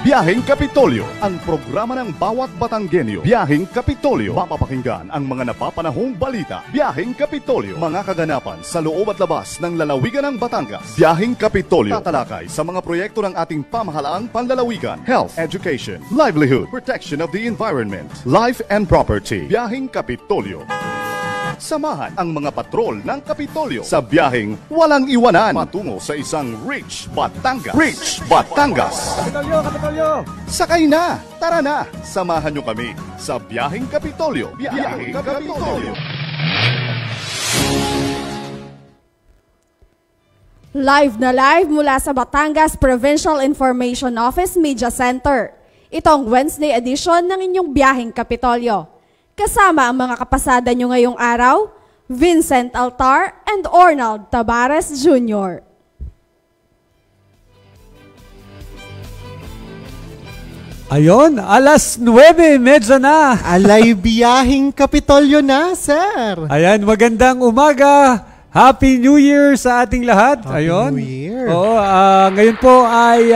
Biyaheng Kapitolyo, ang programa ng bawat Batanggenyo. Biyaheng Kapitolyo, mapapakinggan ang mga napapanahong balita. Biyaheng Kapitolyo, mga kaganapan sa loob at labas ng lalawigan ng Batangas. Biyaheng Kapitolyo, tatalakay sa mga proyekto ng ating pamahalaang panlalawigan, health, education, livelihood, protection of the environment, life and property. Biyaheng Kapitolyo. Samahan ang mga patrol ng Kapitolyo sa biyaheng walang iwanan patungo sa isang Rich Batangas. Rich Batangas! Kapitolyo! Kapitolyo! Sakay na! Tara na! Samahan nyo kami sa biyaheng Kapitolyo. Biyaheng Kapitolyo! Live na live mula sa Batangas Provincial Information Office Media Center. Itong Wednesday edition ng inyong biyaheng Kapitolyo. Kasama ang mga kapasada nyo ngayong araw, Vincent Altar and Ornald Tabares Jr. Ayon, alas 9:30 na. Alay biyaheng Kapitolyo na, sir. Ayan, magandang umaga. Happy New Year sa ating lahat. Happy Ayon. New Year. Oo, ngayon po ay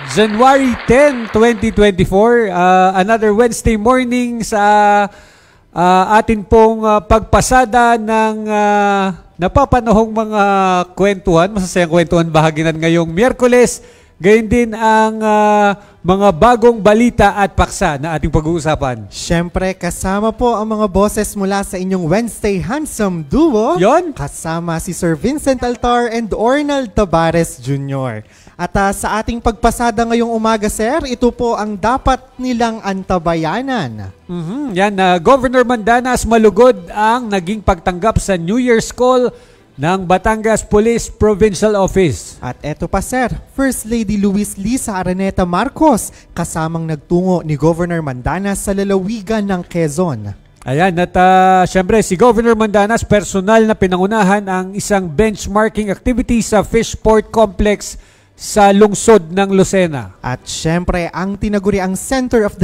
January 10, 2024. Another Wednesday morning sa atin pong pagpasada ng napapanahong mga kwentuhan, masasayang kwentuhan bahaginan ngayong Miyerkules. Gayon din ang mga bagong balita at paksa na ating pag-uusapan. Siyempre, kasama po ang mga boses mula sa inyong Wednesday Handsome Duo. Yon? Kasama si Sir Vincent Altar and Ornald Tabares Jr. At sa ating pagpasada ngayong umaga, sir, ito po ang dapat nilang antabayanan. Yan, Governor Mandanas malugod ang naging pagtanggap sa New Year's Call ng Batangas Police Provincial Office. At eto pa, sir, First Lady Luis Lisa Araneta Marcos, kasamang nagtungo ni Governor Mandanas sa lalawigan ng Quezon. Ayan, at syempre si Governor Mandanas personal na pinangunahan ang isang benchmarking activity sa Fishport Complex sa lungsod ng Lucena. At syempre, ang tinaguriang Center of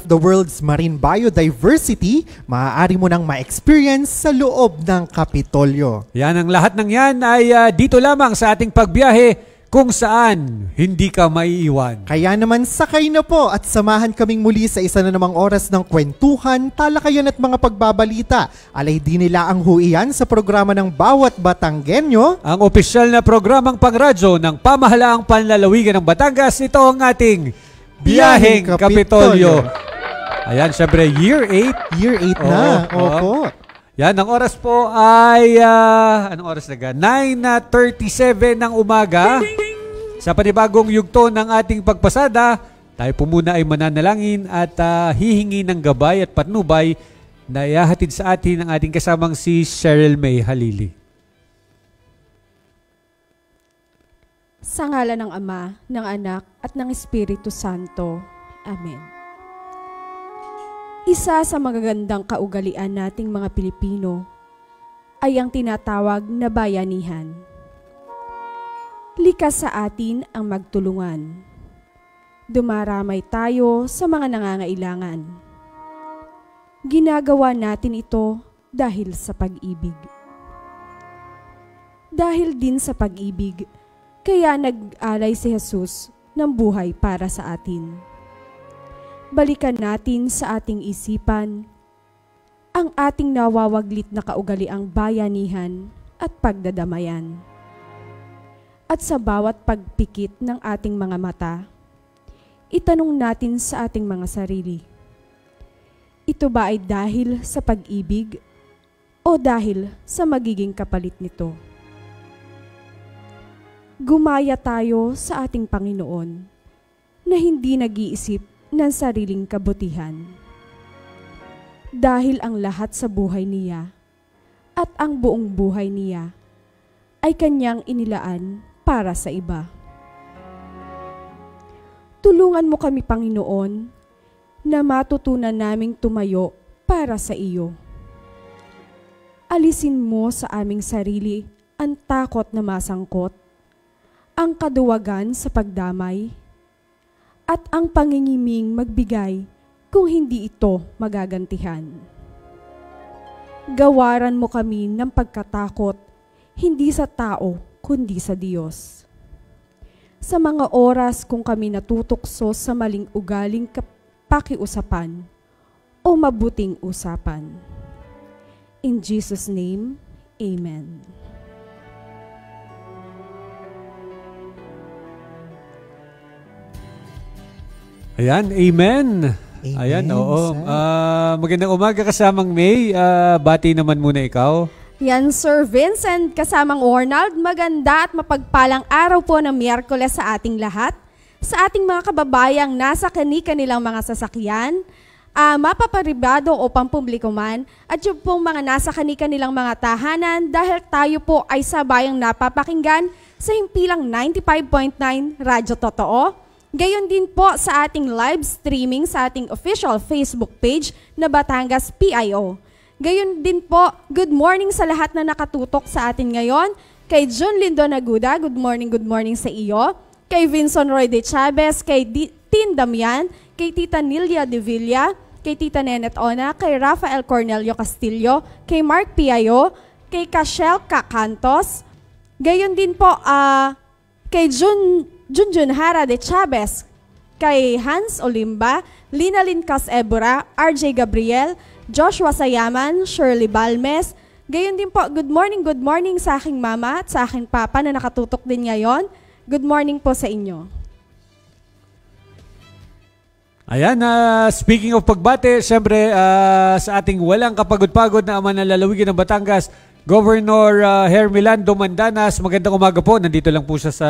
the World's Marine Biodiversity, maaari mo nang ma-experience sa loob ng Kapitolyo. Yan, ang lahat ng yan ay dito lamang sa ating pagbiyahe kung saan hindi ka maiiwan. Kaya naman sakay na po at samahan kaming muli sa isa na namang oras ng kwentuhan, talakayan at mga pagbabalita. Alay din nila ang huiyan sa programa ng bawat Batanggenyo. Ang opisyal na programang pangradyo ng pamahalaang panlalawigan ng Batangas, ito ang ating Biyaheng Kapitolyo. Ayan, syempre Year 8. Year 8 na, opo. Yan, ang oras po ay, anong oras na ga? 9:37 ng umaga. Sa panibagong yugto ng ating pagpasada, tayo po muna ay mananalangin at hihingi ng gabay at patnubay na iahatid sa atin ng ating kasamang si Cheryl May Halili. Sa ngalan ng Ama, ng Anak, at ng Espiritu Santo. Amen. Isa sa magagandang kaugalian nating mga Pilipino ay ang tinatawag na bayanihan. Likas sa atin ang magtulungan. Dumaramay tayo sa mga nangangailangan. Ginagawa natin ito dahil sa pag-ibig. Dahil din sa pag-ibig, kaya nag-alay si Jesus ng buhay para sa atin. Balikan natin sa ating isipan ang ating nawawaglit na kaugaliang bayanihan at pagdadamayan. At sa bawat pagpikit ng ating mga mata, itanong natin sa ating mga sarili, ito ba ay dahil sa pag-ibig o dahil sa magiging kapalit nito? Gumaya tayo sa ating Panginoon na hindi nag-iisip ng sariling kabutihan. Dahil ang lahat sa buhay niya at ang buong buhay niya ay kanyang inilaan para sa iba. Tulungan mo kami, Panginoon, na matutunan naming tumayo para sa iyo. Alisin mo sa aming sarili ang takot na masangkot, ang kaduwagan sa pagdamay, at ang pangingiming magbigay kung hindi ito magagantihan. Gawaran mo kami ng pagkatakot, hindi sa tao, kundi sa Diyos. sa mga oras kung kami natutukso sa maling ugaling pakiusapan o mabuting usapan. In Jesus' name, Amen. Ayan, amen. Amen, Ayan, oo. sir. Magandang umaga kasamang May. Bati naman muna ikaw. Yan, Sir Vincent, kasamang Arnold, maganda at mapagpalang araw po ng Miyerkules sa ating lahat. Sa ating mga kababayang nasa kani-kanilang mga sasakyan, mapaparibado o pampubliko man, at yung pong mga nasa kani-kanilang mga tahanan dahil tayo po ay sabayang napapakinggan sa himpilang 95.9 Radyo Totoo. Gayon din po sa ating live streaming sa ating official Facebook page na Batangas PIO. Gayon din po, good morning sa lahat na nakatutok sa atin ngayon. Kay Jun Lindo Naguda, good morning sa iyo. Kay Vincent Roy de Chavez, kay Tin Damian, kay Tita Nilia de Villa, kay Tita Nenet Ona, kay Rafael Cornelio Castillo, kay Mark Piayo, kay Cashel Cacantos. Gayon din po, kay Junjun Hara de Chavez, kay Hans Olimba, Linalyn Casebra, RJ Gabriel, Joshua Sayaman, Shirley Balmes. Gayon din po, good morning sa aking mama at sa aking papa na nakatutok din ngayon. Good morning po sa inyo. Ayan, speaking of pagbate, siyempre sa ating walang kapagod-pagod na ama ng lalawigan ng Batangas, Governor Hermelando Mandanas, magandang umaga po. Nandito lang po siya sa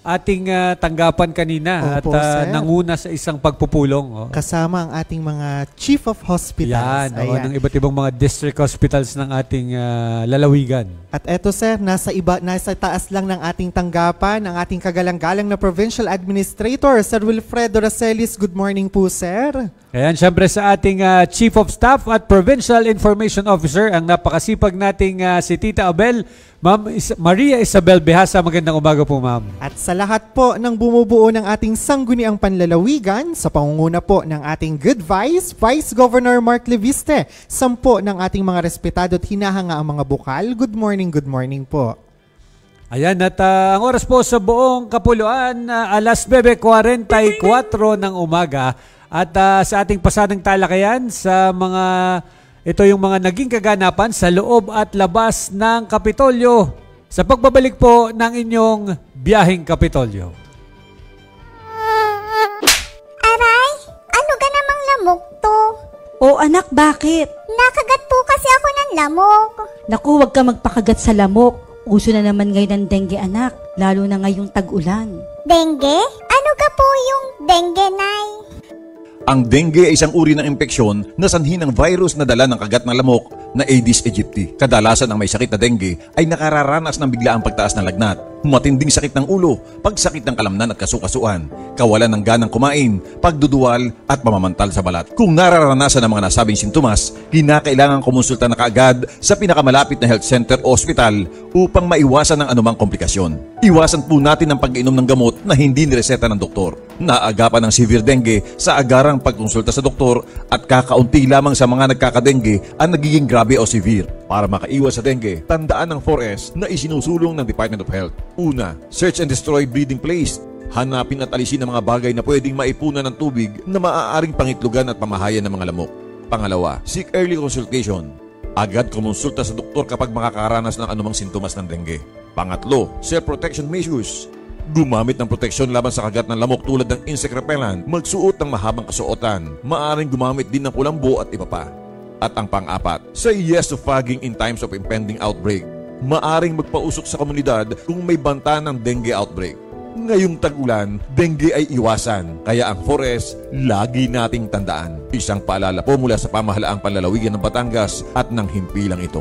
ating tanggapan kanina. Opo, at sir. nanguna sa isang pagpupulong. Oh. Kasama ang ating mga chief of hospitals. Yan, ng iba't ibang mga district hospitals ng ating lalawigan. At eto sir, nasa taas lang ng ating tanggapan ang ating kagalang-galang na Provincial Administrator, Sir Wilfredo Racelis. Good morning po, sir. Ayan, syempre sa ating Chief of Staff at Provincial Information Officer, ang napakasipag nating si Tita Abel, Ma'am Maria Isabel Behasa. Magandang umaga po, ma'am. At sa lahat po ng bumubuo ng ating sangguniang panlalawigan, sa pangunguna po ng ating Good Vice Governor Mark Leviste, 10 ng ating mga respetado at hinahanga ang mga bukal. Good morning po. Ayan, at ang oras po sa buong Kapuluan, alas 9:44 ng umaga. At sa ating pasadang talakayan sa ito yung mga naging kaganapan sa loob at labas ng Kapitolyo sa pagbabalik po ng inyong biyaheng Kapitolyo. Aray, ano ka namang lamok to? O anak, bakit? Nakagat po kasi ako ng lamok. Naku, huwag ka magpakagat sa lamok. Uso na naman ngayon ng dengue, anak. Lalo na ngayong tag-ulan. Dengue? Ano ka po yung dengue, Nay? Ang dengue ay isang uri ng impeksyon na sanhi ng virus na dala ng kagat ng lamok na Aedes aegypti. Kadalasan ang may sakit na dengue ay nakararanas ng biglaang pagtaas ng lagnat, matinding sakit ng ulo, pagsakit ng kalamnan at kasukasuan, kawalan ng ganang kumain, pagduduwal at pamamantal sa balat. Kung nararanasan ang mga nasabing sintomas, kinakailangan kumonsulta na kaagad sa pinakamalapit na health center o ospital upang maiwasan ang anumang komplikasyon. Iwasan po natin ang pag-inom ng gamot na hindi nireseta ng doktor. Naagapan ng severe dengue sa agarang pagkonsulta sa doktor at kakaunti lamang sa mga nagkakadengue ang nagiging grabe o severe. Para makaiwas sa dengue, tandaan ang 4S na isinusulong ng Department of Health. Una, search and destroy breeding place. Hanapin at alisin ang mga bagay na pwedeng maipunan ng tubig na maaaring pangitlugan at pamahayan ng mga lamok. Pangalawa, seek early consultation. Agad kumonsulta sa doktor kapag makakaranas ng anumang sintomas ng dengue. Pangatlo, self-protection measures. Gumamit ng proteksyon laban sa kagat ng lamok tulad ng insect repellent, magsuot ng mahabang kasuotan, maaaring gumamit din ng kulambo at iba pa. At ang pang-apat, say yes to fogging in times of impending outbreak. Maaring magpausok sa komunidad kung may banta ng dengue outbreak. Ngayong tag-ulan, dengue ay iwasan, kaya ang 4S lagi nating tandaan. Isang paalala po mula sa pamahalaang panlalawigan ng Batangas at ng himpilang ito.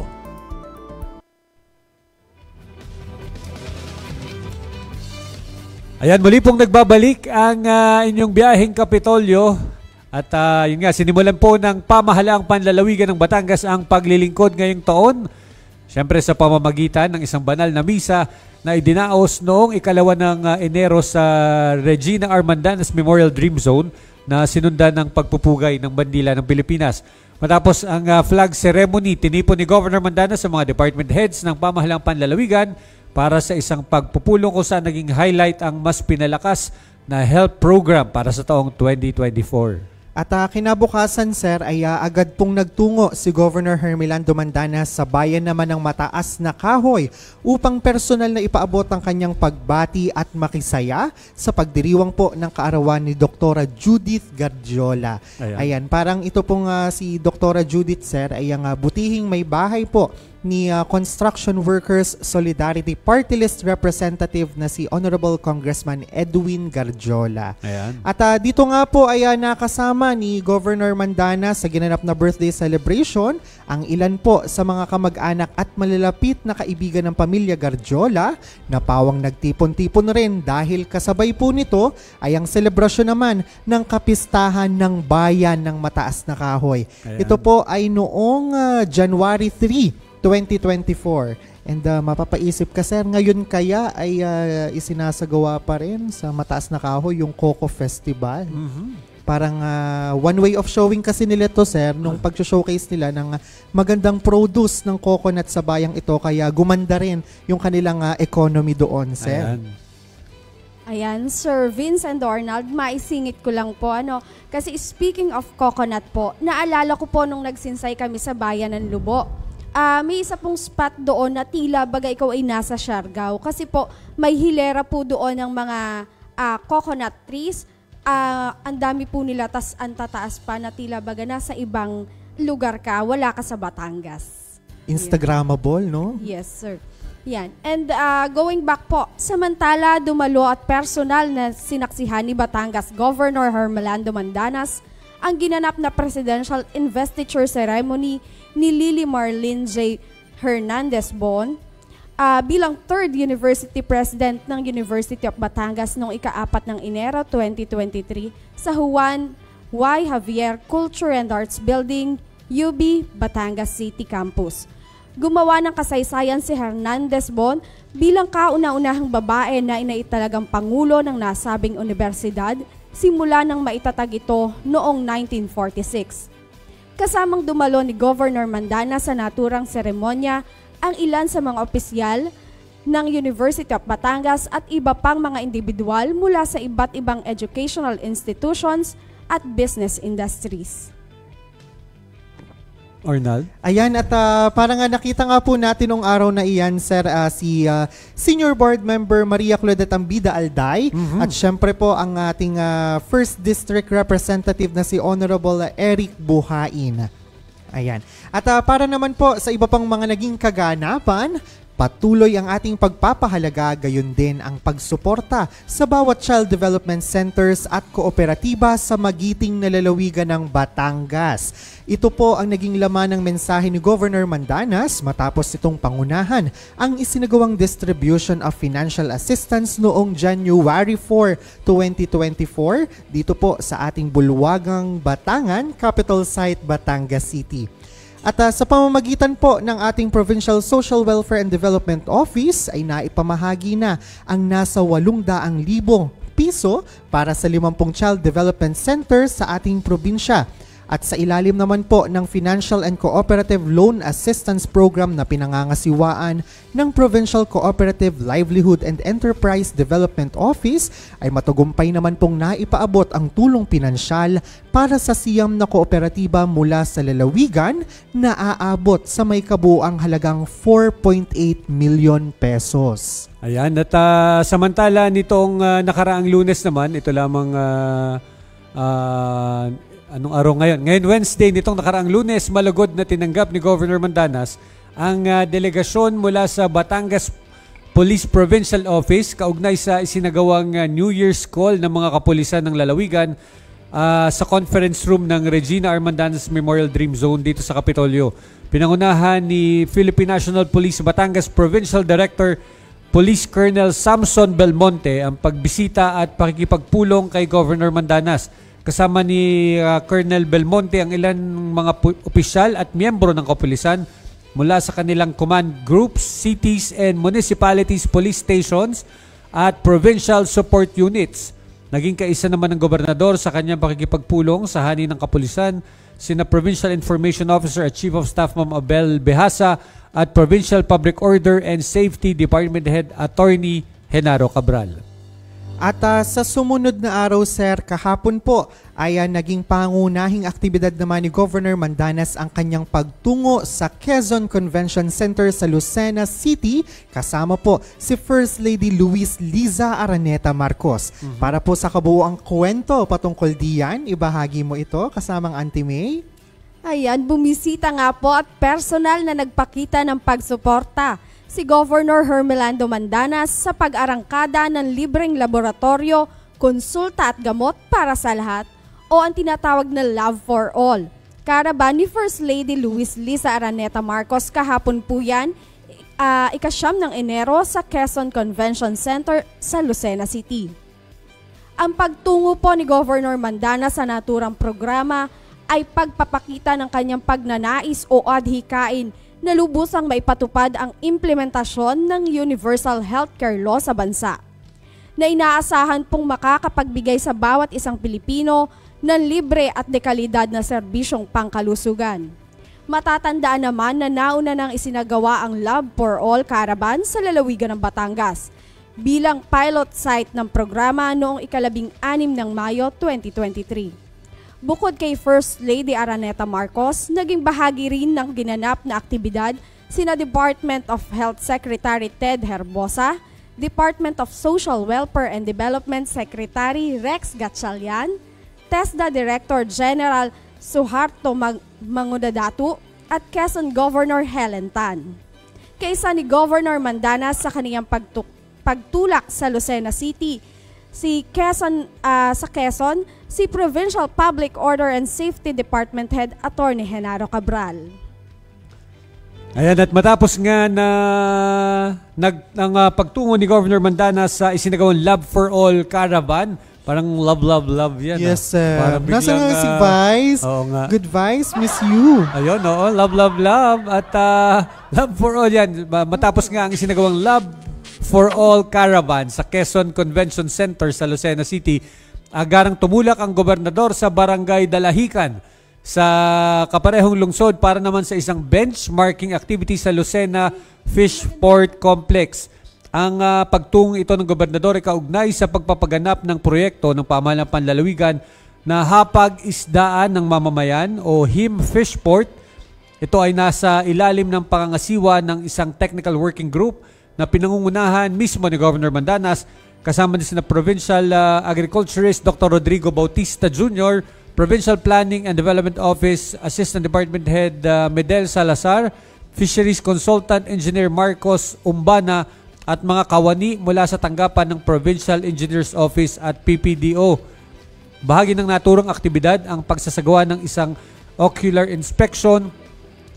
Ayan, muli pong nagbabalik ang inyong biyaheng Kapitolyo. At yun nga, sinimulan po ng pamahalaang panlalawigan ng Batangas ang paglilingkod ngayong taon. Siyempre sa pamamagitan ng isang banal na misa na idinaos noong 2 ng Enero sa Regina Armandanas Memorial Dream Zone na sinundan ng pagpupugay ng bandila ng Pilipinas. Matapos ang flag ceremony, tinipon ni Governor Mandanas sa mga department heads ng pamahalaang panlalawigan para sa isang pagpupulong kung saan naging highlight ang mas pinalakas na health program para sa taong 2024. At kinabukasan, sir, ay agad pong nagtungo si Governor Hermelando Mandanas sa bayan naman ng Mataas na Kahoy upang personal na ipaabot ang kanyang pagbati at makisaya sa pagdiriwang po ng kaarawan ni Dr. Judith Gardiola. Ayan, parang ito pong si Dr. Judith, sir, ay ang butihing may bahay po ni Construction Workers Solidarity Party List Representative na si Honorable Congressman Edwin Gardiola. Ayan. At dito nga po ay nakasama ni Governor Mandanas sa ginanap na birthday celebration ang ilan po sa mga kamag-anak at malalapit na kaibigan ng pamilya Gardiola na pawang nagtipon-tipon rin dahil kasabay po nito ay ang selebrasyon naman ng kapistahan ng bayan ng Mataas na Kahoy. Ayan. Ito po ay noong January 3, 2024. And mapapaisip ka, sir, ngayon kaya ay isinasagawa pa rin sa Mataas na Kahoy yung Coco Festival. Parang one way of showing kasi nila to, sir, nung pag-showcase nila ng magandang produce ng coconut sa bayang ito, kaya gumanda rin yung kanilang economy doon, sir. Ayan, Sir Vince and Arnold, maisingit ko lang po, kasi speaking of coconut po, naalala ko po nung nagsinsay kami sa bayan ng Lubo. May isa pong spot doon na tila baga ikaw ay nasa Siargao. Kasi po, may hilera po doon ng mga coconut trees. Ang dami po nila, tas ang tataas pa na tila baga nasa ibang lugar ka, wala ka sa Batangas. Instagrammable, no? Yes, sir. Yan. And going back po, samantala dumalo at personal na sinaksihan ni Batangas Governor Hermelando Mandanas ang ginanap na presidential investiture ceremony ni Lily Marlene J. Hernandez Bon bilang 3rd University President ng University of Batangas noong ika-4 ng Enero 2023 sa Juan Y. Javier Culture and Arts Building, UB, Batangas City Campus. Gumawa ng kasaysayan si Hernandez Bon bilang kauna-unahang babae na inaitalagang pangulo ng nasabing universidad simula nang maitatag ito noong 1946. Kasamang dumalo ni Governor Mandanas sa naturang seremonya ang ilan sa mga opisyal ng University of Batangas at iba pang mga individual mula sa iba't ibang educational institutions at business industries. Arnold? Ayan, at parang nakita nga po natin nung araw na iyan, sir, si Senior Board Member Maria Claudette Ambida Alday at syempre po ang ating 1st District Representative na si Honorable Eric Buhain. Ayan. At para naman po sa iba pang mga naging kaganapan, patuloy ang ating pagpapahalaga, gayon din ang pagsuporta sa bawat child development centers at kooperatiba sa magiting na lalawigan ng Batangas. Ito po ang naging laman ng mensahe ni Governor Mandanas matapos itong pangunahan ang isinagawang distribution of financial assistance noong January 4, 2024 dito po sa ating bulwagang Batangan, capital site Batangas City. At sa pamamagitan po ng ating Provincial Social Welfare and Development Office ay naipamahagi na ang nasa 800,000 piso para sa 50 child development centers sa ating probinsya. At sa ilalim naman po ng Financial and Cooperative Loan Assistance Program na pinangangasiwaan ng Provincial Cooperative Livelihood and Enterprise Development Office ay matagumpay naman pong naipaabot ang tulong pinansyal para sa siyam na kooperatiba mula sa lalawigan na aabot sa may kabuang halagang 4.8 million pesos. Ayan, at samantala nitong nakaraang Lunes naman, ito lamang anong araw ngayon? Ngayon Wednesday, nitong nakaraang Lunes, malugod na tinanggap ni Governor Mandanas ang delegasyon mula sa Batangas Police Provincial Office kaugnay sa isinagawang New Year's Call ng mga kapulisan ng lalawigan sa conference room ng Regina Armandanas Memorial Dream Zone dito sa Kapitolyo. Pinangunahan ni Philippine National Police Batangas Provincial Director Police Colonel Samson Belmonte ang pagbisita at pakikipagpulong kay Governor Mandanas. Kasama ni Colonel Belmonte ang ilan mga opisyal at miyembro ng kapulisan mula sa kanilang command groups, cities and municipalities, police stations at provincial support units. Naging kaisa naman ng gobernador sa kanyang pakikipagpulong sa hani ng kapulisan, sina Provincial Information Officer at Chief of Staff Ma'am Abel Behasa at Provincial Public Order and Safety Department Head Attorney Genaro Cabral. At sa sumunod na araw, sir, kahapon po ay naging pangunahing aktibidad naman ni Governor Mandanas ang kanyang pagtungo sa Quezon Convention Center sa Lucena City, kasama po si First Lady Luis Liza Araneta Marcos. Para po sa kabuuang kwento patungkol diyan, ibahagi mo ito kasamang Auntie May. Ayan, bumisita nga po at personal na nagpakita ng pagsuporta si Governor Hermelando Mandanas sa pag-arangkada ng libreng laboratorio, konsulta at gamot para sa lahat o ang tinatawag na Love for All. Karaban ni First Lady Luis Liza Araneta Marcos kahapon po yan, ika-9 ng Enero sa Quezon Convention Center sa Lucena City. Ang pagtungo po ni Governor Mandanas sa naturang programa ay pagpapakita ng kanyang pagnanais o adhikain na lubusang maipatupad ang implementasyon ng Universal Healthcare Law sa bansa, na inaasahan pong makakapagbigay sa bawat isang Pilipino ng libre at dekalidad na serbisyong pangkalusugan. Matatandaan naman na nauna nang isinagawa ang Love for All Caravan sa lalawigan ng Batangas bilang pilot site ng programa noong ika-16 ng Mayo 2023. Bukod kay First Lady Araneta Marcos, naging bahagi rin ng ginanap na aktibidad sina Department of Health Secretary Ted Herbosa, Department of Social Welfare and Development Secretary Rex Gatchalian, TESDA Director General Suharto Mangudadatu at Quezon Governor Helen Tan. Kaysa ni Governor Mandanas sa kaniyang pagtulak sa Lucena City, sa Quezon, si Provincial Public Order and Safety Department Head Attorney Genaro Cabral. Ayan, at matapos nga na ang pagtungo ni Governor Mandanas sa isinagawang Love for All Caravan, parang love yan. Yes, sir. Nasa nga si Vice. Oo nga. Good Vice, miss you. Ayun, oo, love. At Love for All yan. Matapos nga ang isinagawang Love for All Caravan sa Quezon Convention Center sa Lucena City, agarang tumulak ang gobernador sa Barangay Dalahican sa kaparehong lungsod para naman sa isang benchmarking activity sa Lucena Fishport Complex. Ang pagtungo ito ng gobernador ay kaugnay sa pagpapaganap ng proyekto ng pamahalaan panlalawigan na hapag-isdaan ng mamamayan o HIM Fishport. Ito ay nasa ilalim ng pangangasiwa ng isang technical working group na pinangungunahan mismo ni Governor Mandanas, kasama din sina Provincial Agriculturist Dr. Rodrigo Bautista Jr., Provincial Planning and Development Office Assistant Department Head Medel Salazar, Fisheries Consultant Engineer Marcos Umbana at mga kawani mula sa tanggapan ng Provincial Engineers Office at PPDO. Bahagi ng naturang aktibidad ang pagsasagawa ng isang ocular inspection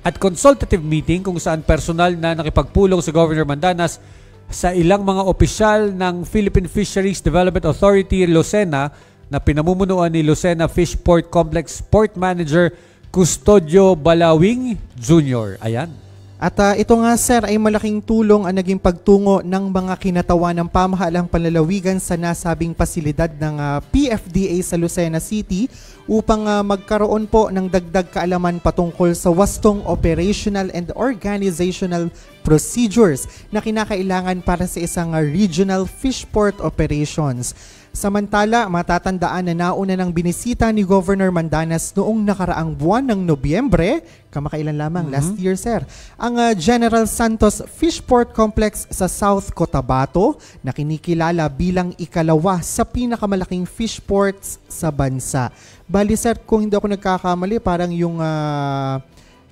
at consultative meeting kung saan personal na nakipagpulong si Governor Mandanas sa ilang mga opisyal ng Philippine Fisheries Development Authority Lucena na pinamumunuan ni Lucena Fishport Complex Port Manager Custodio Balawing Jr. Ayan. At ito nga, sir, ay malaking tulong ang naging pagtungo ng mga kinatawan ng pamahalang panlalawigan sa nasabing pasilidad ng PFDA sa Lucena City upang magkaroon po ng dagdag kaalaman patungkol sa wastong operational and organizational procedures na kinakailangan para sa isang regional fishport operations. Samantala, matatandaan na nauna ng binisita ni Governor Mandanas noong nakaraang buwan ng Nobyembre, kamakailan lamang, last year, sir, ang General Santos Fishport Complex sa South Cotabato na kinikilala bilang ikalawa sa pinakamalaking fishports sa bansa. Bali, sir, kung hindi ako nagkakamali, parang yung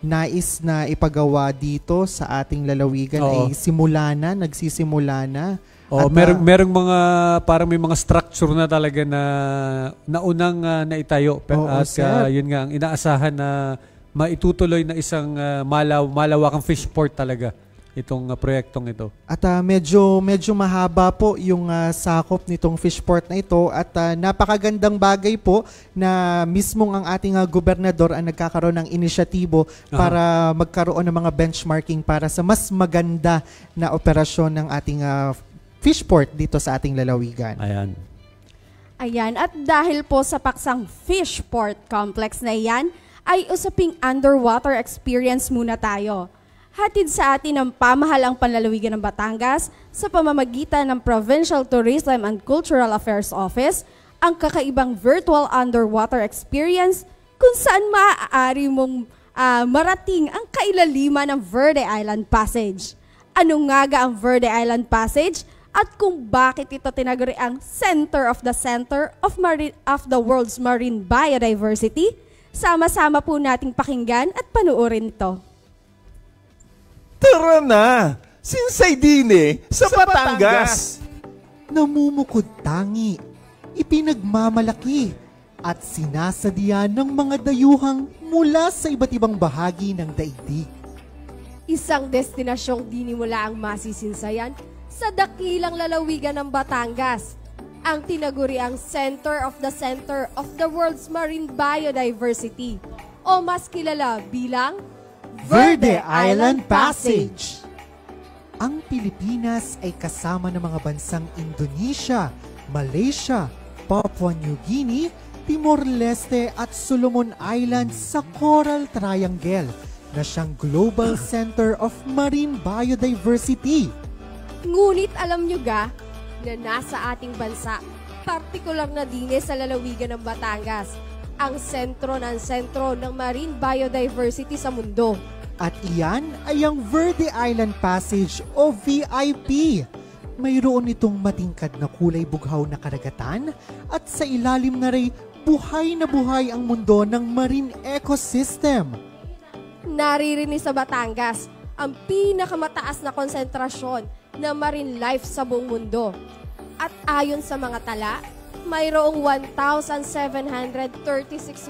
nais na ipagawa dito sa ating lalawigan ay nagsisimula na. Oh, merong mga parang may mga structure na talaga na naunang naitayo at yun nga ang inaasahan na maitutuloy na isang malawakang fishport talaga itong proyektong ito. At medyo mahaba po yung sakop nitong fishport na ito at napakagandang bagay po na mismong ang ating gobernador ang nagkakaroon ng inisyatibo para magkaroon ng mga benchmarking para sa mas maganda na operasyon ng ating fishport dito sa ating lalawigan. Ayan, at dahil po sa paksang Fishport Complex na iyan, ay usaping underwater experience muna tayo. Hatid sa atin ng pamahalang panlalawigan ng Batangas sa pamamagitan ng Provincial Tourism and Cultural Affairs Office ang kakaibang virtual underwater experience kung saan maaari mong marating ang kailaliman ng Verde Island Passage. Ano nga ang Verde Island Passage at kung bakit ito tinaguri ang center of the world's marine biodiversity? Sama-sama po nating pakinggan at panuorin ito. Tara na! Sinsay dine sa Batangas! Namumukod tangi, ipinagmamalaki, at sinasadya ng mga dayuhang mula sa iba't ibang bahagi ng daigdig. Isang destinasyong dinimula ang masisinsayan sa dakilang lalawigan ng Batangas, ang tinaguriang center of the world's marine biodiversity, o mas kilala bilang Verde Island Passage. Ang Pilipinas ay kasama ng mga bansang Indonesia, Malaysia, Papua New Guinea, Timor-Leste at Solomon Islands sa Coral Triangle na siyang Global Center of Marine Biodiversity. Ngunit alam nyo ga na nasa ating bansa, partikular na dine sa lalawigan ng Batangas, ang sentro ng marine biodiversity sa mundo. At iyan ay ang Verde Island Passage o VIP. Mayroon itong matingkad na kulay bughaw na karagatan at sa ilalim na rin buhay na buhay ang mundo ng marine ecosystem. Naririnig sa Batangas ang pinakamataas na konsentrasyon ng marine life sa buong mundo. At ayon sa mga tala, mayroong 1,736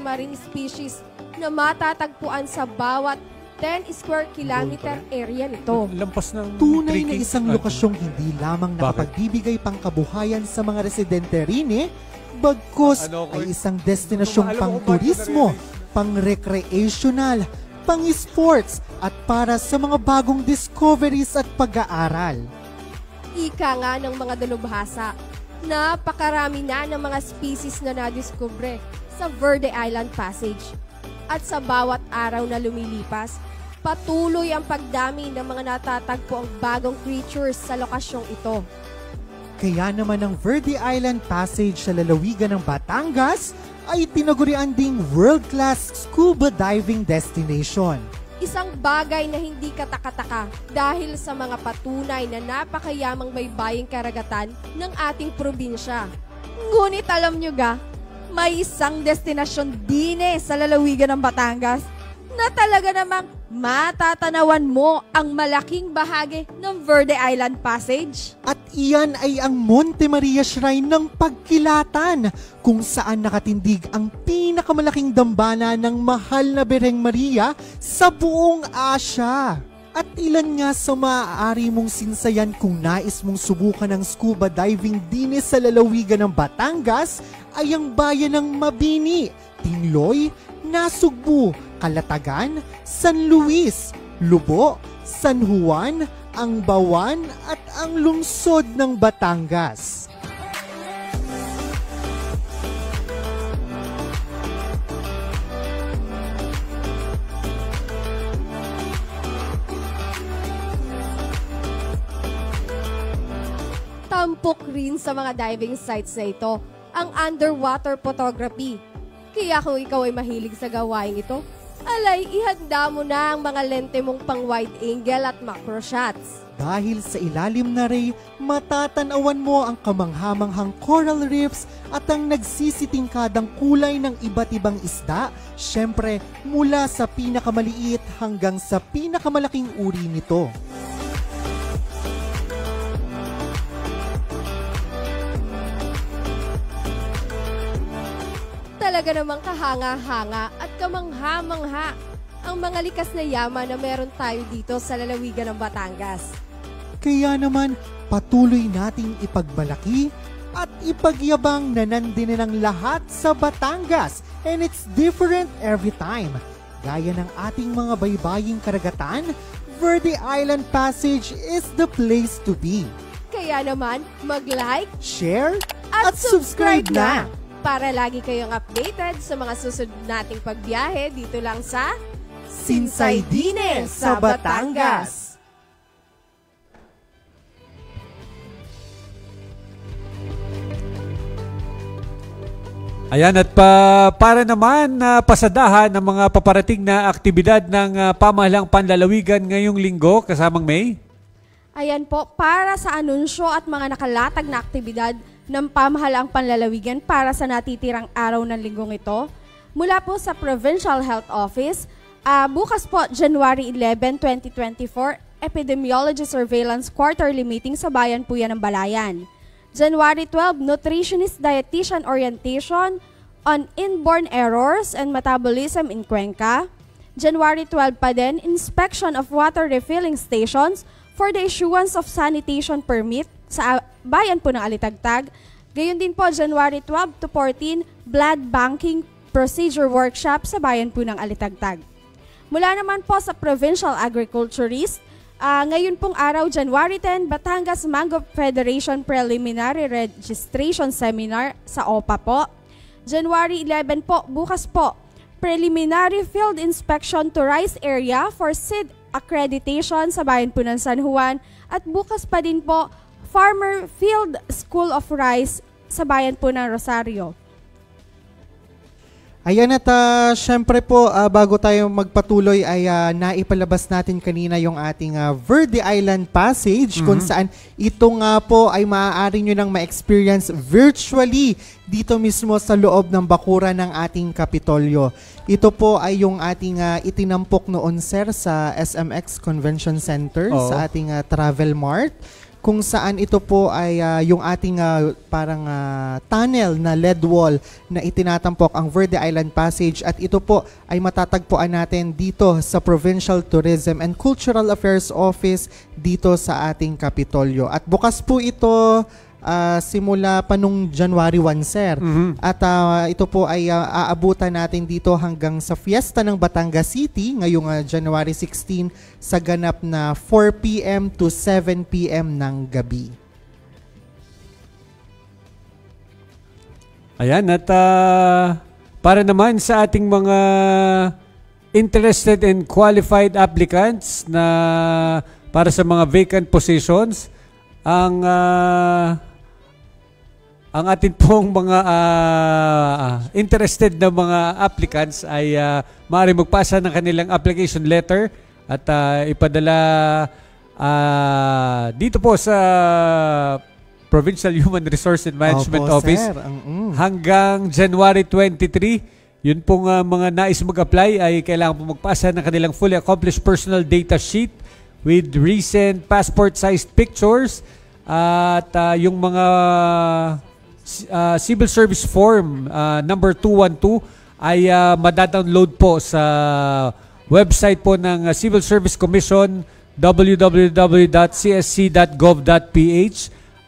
marine species na matatagpuan sa bawat 10 square kilometer area nito. Lampas ng Tunay na isang lokasyong hindi lamang nakapagbibigay pangkabuhayan sa mga residente rin bagkus ay isang destinasyong pang-turismo, pang-recreational, pang-sports at para sa mga bagong discoveries at pag-aaral. Ika nga ng mga dalubhasa, napakarami na ng mga species na nadiskubre sa Verde Island Passage. At sa bawat araw na lumilipas, patuloy ang pagdami ng mga natatagpo ang bagong creatures sa lokasyong ito. Kaya naman ang Verde Island Passage sa lalawigan ng Batangas ay tinagurian ding world-class scuba diving destination. Isang bagay na hindi katakataka dahil sa mga patunay na napakayamang baybaying karagatan ng ating probinsya. Ngunit alam nyo ga, may isang destinasyon din sa lalawigan ng Batangas na talaga namang matatanawan mo ang malaking bahagi ng Verde Island Passage. At iyan ay ang Monte Maria Shrine ng Pagkilatan, kung saan nakatindig ang pinakamalaking dambana ng mahal na Birheng Maria sa buong Asya. At ilan nga sa maaari mong sinsayan kung nais mong subukan ng scuba diving din sa lalawigan ng Batangas ay ang bayan ng Mabini, Tingloy, Nasugbu, Calatagan, San Luis, Lubo, San Juan, Angbawan at ang lungsod ng Batangas. Tampok rin sa mga diving sites na ito ang underwater photography. Kaya kung ikaw ay mahilig sa gawain ito, alay, ihanda mo na ang mga lente mong pang wide angle at macro shots. Dahil sa ilalim na ray, matatanawan mo ang kamanghamanghang coral reefs at ang nagsisitingkadang kulay ng iba't ibang isda, syempre mula sa pinakamaliit hanggang sa pinakamalaking uri nito. Talaga namang kahanga-hanga at kamangha-mangha ang mga likas na yaman na meron tayo dito sa lalawigan ng Batangas. Kaya naman, patuloy nating ipagmalaki at ipagyabang na nandin ng lahat sa Batangas, and it's different every time. Gaya ng ating mga baybaying karagatan, Verde Island Passage is the place to be. Kaya naman, mag-like, share, at subscribe na! Para lagi kayong updated sa mga susunod nating pagbiyahe dito lang sa Sinsay Dine sa Batangas. Ayan, at para naman pasadahan ng mga paparating na aktibidad ng pamahalang panlalawigan ngayong linggo kasamang May. Ayan po, para sa anunsyo at mga nakalatag na aktibidad ng pamahalaang panlalawigan para sa natitirang araw ng linggong ito, mula po sa Provincial Health Office, bukas po, January 11, 2024, Epidemiology Surveillance Quarterly Meeting sa Bayan po yan ng Balayan. January 12, Nutritionist Dietitian Orientation on Inborn Errors and Metabolism in Cuenca. January 12 pa din, Inspection of Water Refilling Stations for the issuance of sanitation permit sa bayan po ng Alitagtag. Gayon din po, January 12 to 14, Blood Banking Procedure Workshop sa bayan po ng Alitagtag. Mula naman po sa Provincial Agriculturist, ngayon pong araw, January 10, Batangas Mango Federation Preliminary Registration Seminar sa OPA po. January 11 po, bukas po, Preliminary Field Inspection to Rice Area for Seed Accreditation sa bayan po ng San Juan. At bukas pa din po, Farmer Field School of Rice sa bayan po ng Rosario. Ayan, at syempre po, bago tayo magpatuloy ay naipalabas natin kanina yung ating Verde Island Passage, kung saan ito nga po ay maaari nyo nang ma-experience virtually dito mismo sa loob ng bakura ng ating Kapitolyo. Ito po ay yung ating itinampok noon, sir, sa SMX Convention Center, sa ating Travel Mart, kung saan ito po ay yung ating parang tunnel na LED wall na itinatampok ang Verde Island Passage, at ito po ay matatagpuan natin dito sa Provincial Tourism and Cultural Affairs Office dito sa ating Kapitolyo. At bukas po ito simula pa nung January 1, sir. At ito po ay aabutan natin dito hanggang sa Fiesta ng Batangas City ngayong January 16 sa ganap na 4 p.m. to 7 p.m. ng gabi. Ayan, at para naman sa ating mga interested and qualified applicants na para sa mga vacant positions, ang atin pong mga interested na mga applicants ay maaari magpasa ng kanilang application letter at ipadala dito po sa Provincial Human Resource and Management Office hanggang January 23. Yun pong mga nais mag-apply ay kailangan po magpasa ng kanilang fully accomplished personal data sheet with recent passport-sized pictures at yung mga civil service form number 212 ay madadownload po sa website po ng Civil Service Commission, www.csc.gov.ph,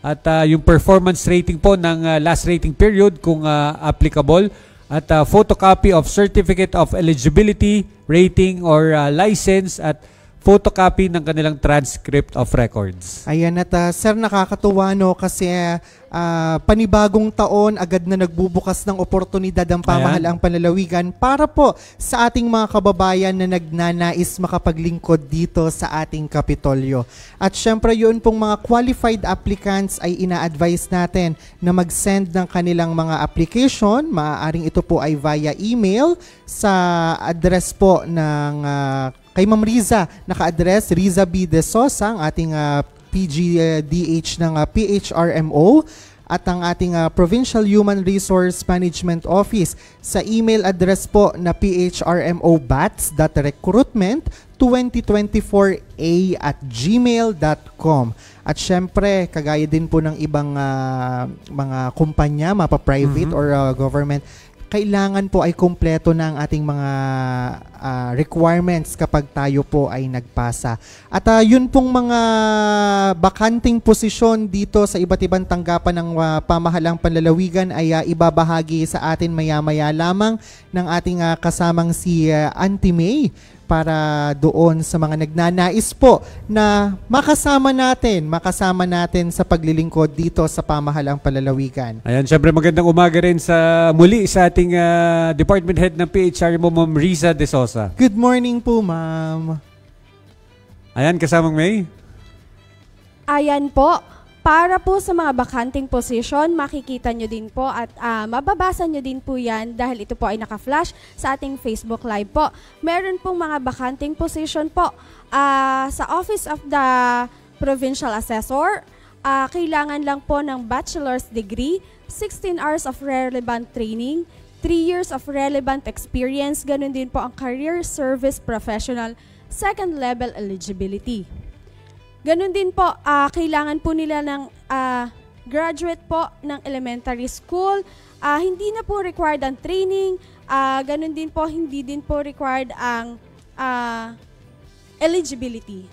at yung performance rating po ng last rating period kung applicable, at photocopy of certificate of eligibility, rating or license, at photocopy ng kanilang transcript of records. Ayan, at sir, nakakatuwa no kasi panibagong taon agad na nagbubukas ng oportunidad ang pamahalaang panlalawigan para po sa ating mga kababayan na nagnanais makapaglingkod dito sa ating Kapitolyo. At syempre yun pong mga qualified applicants ay ina-advise natin na mag-send ng kanilang mga application. Maaaring ito po ay via email sa address po ng kay Ma'am Riza, naka-address Riza B. De Sosa, ang ating PGDH ng PHRMO, at ang ating Provincial Human Resource Management Office sa email address po na phrmobats.recruitment2024a@gmail.com. At syempre, kagaya din po ng ibang mga kumpanya, mapa-private or government, kailangan po ay kumpleto na ang ating mga requirements kapag tayo po ay nagpasa. At yun pong mga bakanting posisyon dito sa iba't ibang tanggapan ng pamahalang panlalawigan ay ibabahagi sa atin maya-maya lamang ng ating kasamang si Auntie May. para doon sa mga nagnanais po na makasama natin sa paglilingkod dito sa Pamahalang Palalawigan. Ayan, syempre magandang umaga rin muli sa ating Department Head ng PHR mo, Ma'am Riza De Sosa. Good morning po, ma'am. Ayan, kasamang May. Ayan po. Para po sa mga bakanting position, makikita nyo din po at mababasa nyo din po yan dahil ito po ay naka-flash sa ating Facebook Live po. Meron pong mga bakanting position po sa Office of the Provincial Assessor. Kailangan lang po ng bachelor's degree, 16 hours of relevant training, 3 years of relevant experience, ganun din po ang career service professional, second level eligibility. Ganun din po, kailangan po nila ng graduate po ng elementary school. Hindi na po required ang training. Ganun din po, hindi din po required ang eligibility.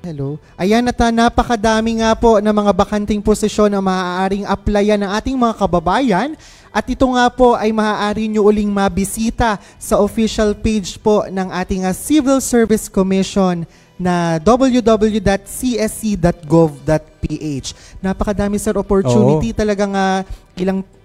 Hello. Ayan at napakadami nga po ng mga bakanting posisyon na maaaring applyan ng ating mga kababayan. At ito nga po ay maaari nyo uling mabisita sa official page po ng ating Civil Service Commission na www.csc.gov.ph. Napakadami sir opportunity. Talagang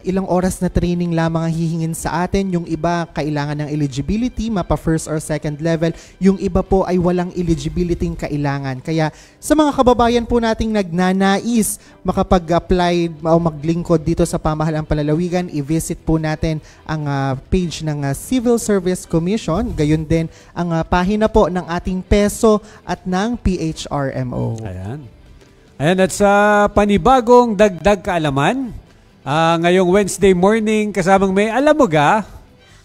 ilang oras na training lamang ang hihingin sa atin. Yung iba kailangan ng eligibility, mapa first or second level. Yung iba po ay walang eligibility kailangan. Kaya sa mga kababayan po nating nagnanais makapag-apply o maglingkod dito sa Pamahalang Palalawigan, i-visit po natin ang page ng Civil Service Commission. Gayon din ang pahina po ng ating PESO at ng PHRMO. Ayan. Ayan, at sa panibagong dagdag kaalaman, ngayong Wednesday morning, kasamang May, alam mo ga?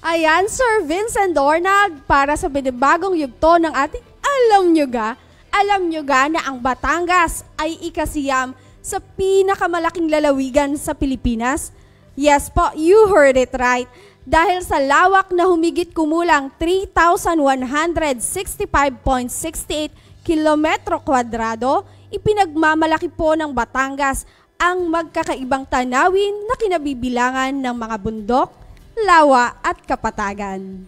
Ayan, Sir Vincent Dornag, para sa panibagong yugto ng ating alam nyo ga na ang Batangas ay ikasiyam sa pinakamalaking lalawigan sa Pilipinas? Yes po, you heard it right. Dahil sa lawak na humigit kumulang 3,165.68 kilometro kwadrado, ipinagmamalaki po ng Batangas ang magkakaibang tanawin na kinabibilangan ng mga bundok, lawa at kapatagan.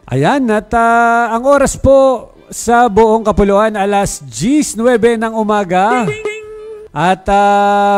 Ayan, at ang oras po sa buong Kapuluan, alas 10:09 ng umaga. At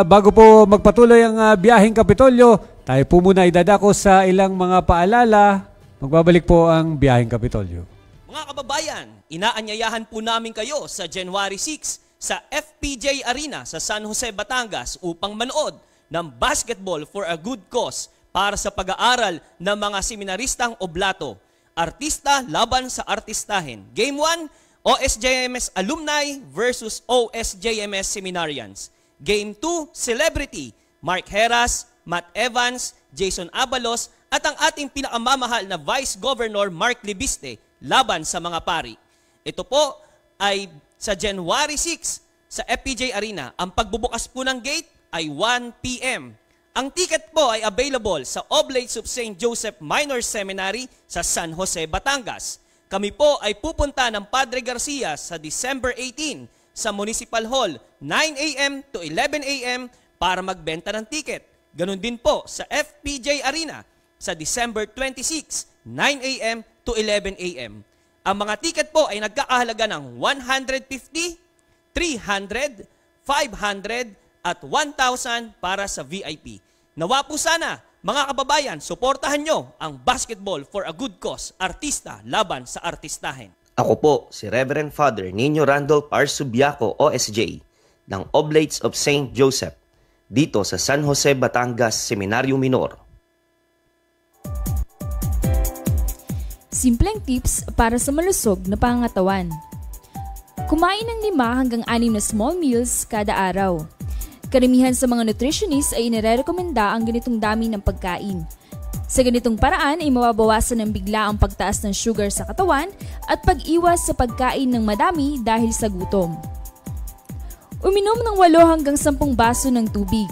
bago po magpatuloy ang biyaheng Kapitolyo, tayo po muna idadako sa ilang mga paalala. Magbabalik po ang biyaheng Kapitolyo. Mga kababayan, inaanyayahan po namin kayo sa January 6 sa FPJ Arena sa San Jose, Batangas upang manood ng Basketball for a Good Cause para sa pag-aaral ng mga seminaristang oblato. Artista laban sa artistahin. Game 1, OSJMS Alumni versus OSJMS Seminarians. Game 2, Celebrity, Mark Heras, Matt Evans, Jason Abalos at ang ating pinakamamahal na Vice Governor Mark Libiste laban sa mga pari. Ito po ay sa January 6 sa FPJ Arena. Ang pagbubukas po ng gate ay 1 p.m. Ang ticket po ay available sa Oblates of St. Joseph Minor Seminary sa San Jose, Batangas. Kami po ay pupunta ng Padre Garcia sa December 18 sa Municipal Hall 9 a.m. to 11 a.m. para magbenta ng ticket. Ganon din po sa FPJ Arena sa December 26, 9 a.m. to 11 a.m. Ang mga ticket po ay nagkakahalaga ng 150, 300, 500 at 1,000 para sa VIP. Nawa po sana, mga kababayan, suportahan nyo ang Basketball for a Good Cause, artista laban sa artistahin. Ako po si Reverend Father Nino Randolph R. Subiaco, OSJ, ng Oblates of St. Joseph, dito sa San Jose, Batangas, Seminaryo Minor. Simpleng tips para sa malusog na pangangatawan. Kumain ng 5 hanggang 6 na small meals kada araw. Karamihan sa mga nutritionist ay inirekomenda ang ganitong dami ng pagkain. Sa ganitong paraan ay mababawasan ng bigla ang pagtaas ng sugar sa katawan at pag-iwas sa pagkain ng madami dahil sa gutom. Uminom ng 8 hanggang 10 baso ng tubig.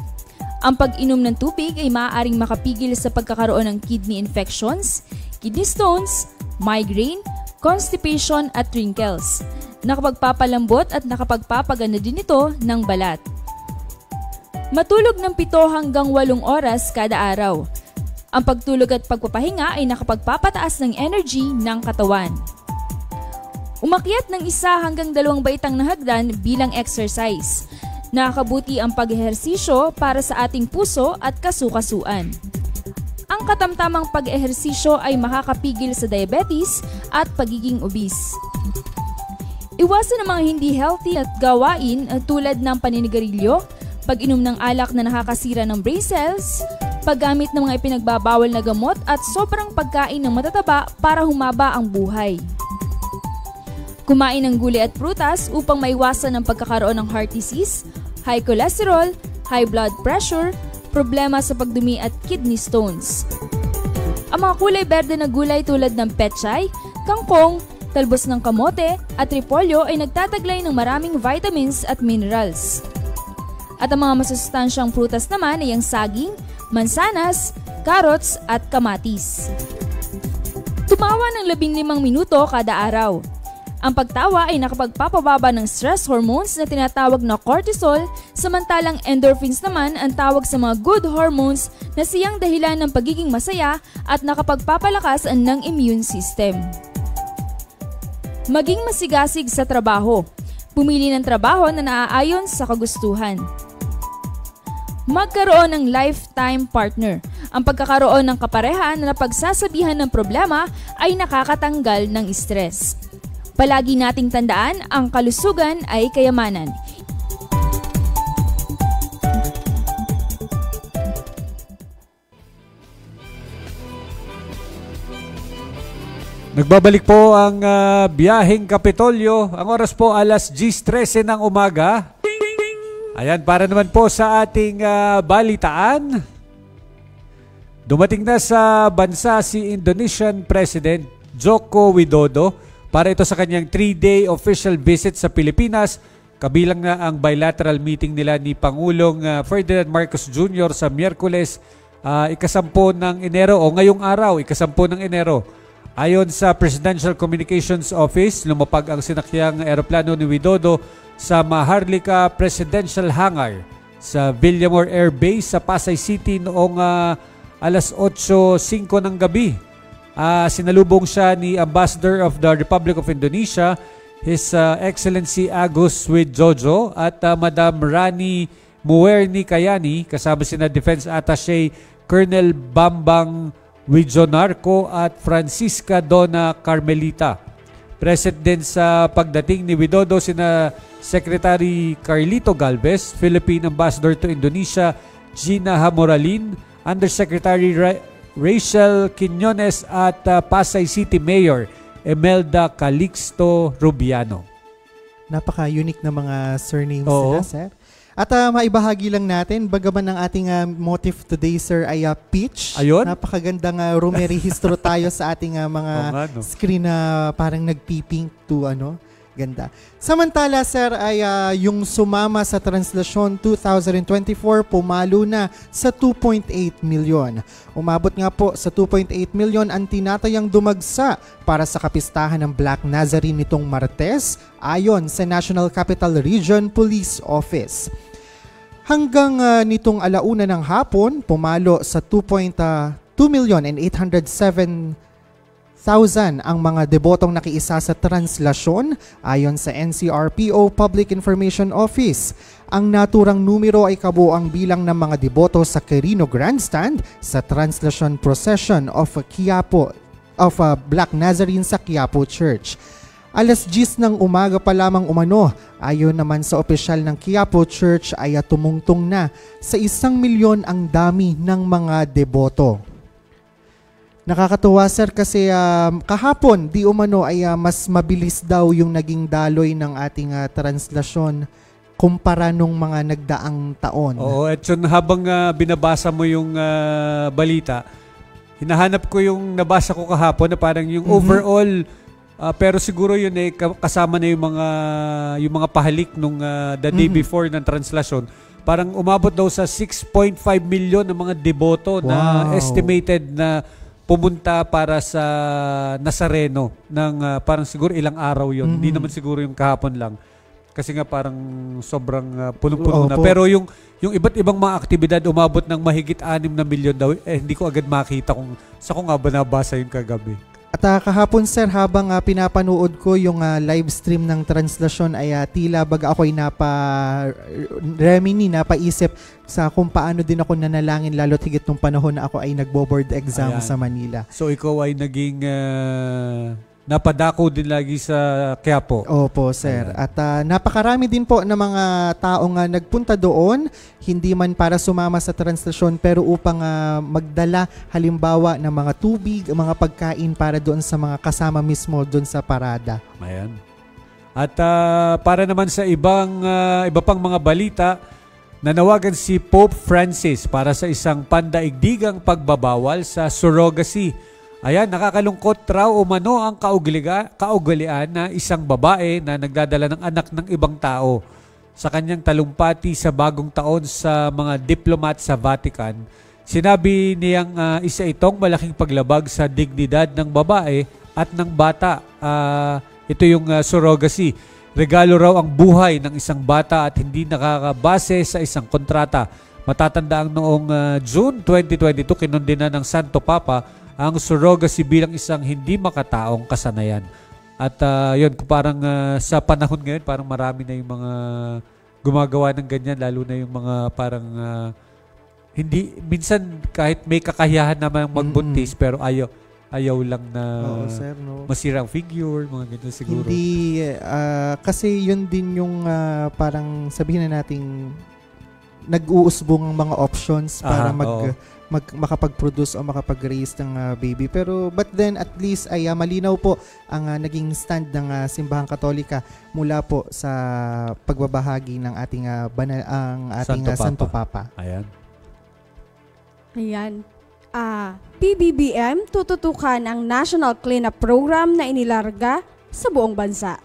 Ang pag-inom ng tubig ay maaaring makapigil sa pagkakaroon ng kidney infections, kidney stones, migraine, constipation at wrinkles. Nakapagpapalambot at nakapagpapaganda din ito ng balat. Matulog ng 7 hanggang 8 oras kada araw. Ang pagtulog at pagpapahinga ay nakapagpapataas ng energy ng katawan. Umakyat ng 1 hanggang 2 baitang na hagdan bilang exercise. Nakakabuti ang pag-ehersisyo para sa ating puso at kasukasuan. Ang katamtamang pag-ehersisyo ay makakapigil sa diabetes at pagiging obese. Iwasan ang mga hindi healthy at gawain tulad ng paninigarilyo, pag-inom ng alak na nakakasira ng brain cells, paggamit ng mga ipinagbabawal na gamot at sobrang pagkain ng matataba para humaba ang buhay. Kumain ng gulay at prutas upang maiwasan ang pagkakaroon ng heart disease, high cholesterol, high blood pressure, problema sa pagdumi at kidney stones. Ang mga kulay berde na gulay tulad ng pechay, kangkong, talbos ng kamote at repolyo ay nagtataglay ng maraming vitamins at minerals. At ang mga masustansyang prutas naman ay ang saging, mansanas, carrots at kamatis. Tumawa ng 15 minuto kada araw. Ang pagtawa ay nakapagpapababa ng stress hormones na tinatawag na cortisol, samantalang endorphins naman ang tawag sa mga good hormones na siyang dahilan ng pagiging masaya at nakapagpapalakas ng immune system. Maging masigasig sa trabaho. Pumili ng trabaho na naaayon sa kagustuhan. Magkaroon ng lifetime partner. Ang pagkakaroon ng kapareha na napagsasabihan ng problema ay nakakatanggal ng stress. Palagi nating tandaan, ang kalusugan ay kayamanan. Nagbabalik po ang biyaheng Kapitolyo. Ang oras po alas 10:13 ng umaga. Ayan, para naman po sa ating balitaan. Dumating na sa bansa si Indonesian President Joko Widodo para ito sa kanyang 3-day official visit sa Pilipinas. Kabilang na ang bilateral meeting nila ni Pangulong Ferdinand Marcos Jr. sa Miyerkules, ika-10 ng Enero o ngayong araw, ika-10 ng Enero. Ayon sa Presidential Communications Office, lumapag ang sinakyang eroplano ni Widodo sa Maharlika Presidential Hangar sa Villamor Air Base sa Pasay City noong alas 8:05 ng gabi. Sinalubong siya ni Ambassador of the Republic of Indonesia, His Excellency Agus Widjojo at Madam Rani Muerni Kayani, kasama sina Defense Attaché Colonel Bambang Widjonarko at Francisca Donna Carmelita. Present din sa pagdating ni Widodo sina Secretary Carlito Galvez, Philippine Ambassador to Indonesia Gina Hamoralin, Undersecretary Rachel Quiñones at Pasay City Mayor Emelda Calixto Rubiano. Napaka-unique na mga surnames nila, sir. At maibahagi lang natin, bagaman ang ating motif today, sir, ay peach. Ayun? Napakagandang rumerehistro tayo sa ating mga screen na parang nagpipink to ganda. Samantala, sir, ay yung sumama sa translasyon 2024 pumalo na sa 2.8 million. Umabot nga po sa 2.8 million ang tinatayang dumagsa para sa kapistahan ng Black Nazarene nitong Martes ayon sa National Capital Region Police Office. Hanggang nitong alauna ng hapon, pumalo sa 2.2,807,000 ang mga debotong nakiisa sa translasyon ayon sa NCRPO Public Information Office. Ang naturang numero ay kabuang bilang ng mga deboto sa Quirino Grandstand sa Translasyon Procession of Black Nazarene sa Quiapo Church. Alas 10 ng umaga pa lamang umano, ayon naman sa opisyal ng Quiapo Church ay tumungtong na sa 1 milyon ang dami ng mga deboto. Nakakatuwa, sir, kasi kahapon di umano ay mas mabilis daw yung naging daloy ng ating translasyon kumpara nung mga nagdaang taon. Oo, at yun, habang binabasa mo yung balita, hinahanap ko yung nabasa ko kahapon na parang yung overall, pero siguro yun kasama na yung mga pahalik nung the day before ng translasyon. Parang umabot daw sa 6.5 million ng mga deboto na estimated na pumunta para sa Nazareno ng parang siguro ilang araw yun. Hindi naman siguro yung kahapon lang. Kasi nga parang sobrang punong-puno na. Opo. Pero yung iba't ibang mga aktibidad umabot ng mahigit 6 na milyon daw, hindi ko agad makita kung sa ko nga ba nabasa yun kagabi. At kahapon sir, habang pinapanood ko yung live stream ng translasyon ay tila baga ako'y napaisip sa kung paano din ako nanalangin lalo't higit nung panahon na ako ay nagbo-board exam sa Manila. So ikaw ay naging napadako din lagi sa Quiapo. Opo, sir. Ayan. At napakarami din po ng mga taong nagpunta doon, hindi man para sumama sa translasyon pero upang magdala halimbawa ng mga tubig, mga pagkain para doon sa mga kasama mismo doon sa parada. Ayan. At para naman sa iba pang mga balita, nanawagan si Pope Francis para sa isang pandaigdigang pagbabawal sa surrogacy. Ayan, nakakalungkot raw umano ang kaugalian na isang babae na nagdadala ng anak ng ibang tao. Sa kanyang talumpati sa bagong taon sa mga diplomat sa Vatican, sinabi niyang isa itong malaking paglabag sa dignidad ng babae at ng bata. Ito yung surrogacy. Regalo raw ang buhay ng isang bata at hindi nakakabase sa isang kontrata. Matatanda ang noong June 2022, kinundina ng Santo Papa ang surrogacy bilang isang hindi makataong kasanayan. At yun, parang sa panahon ngayon, parang marami na yung mga gumagawa ng ganyan, lalo na yung mga parang hindi, minsan kahit may kakayahan naman magbuntis, pero ayaw lang na sir, no? masira ang figure, mga ganyan siguro. Hindi, kasi yun din yung parang sabihin na nating nag-uusbong ang mga options para makapag-produce o makapag-raise ng baby. Pero but then at least ay malinaw po ang naging stand ng Simbahang Katolika mula po sa pagbabahagi ng ating Santo Papa. Ayan. PBBM tututukan ang National Cleanup Program na inilarga sa buong bansa.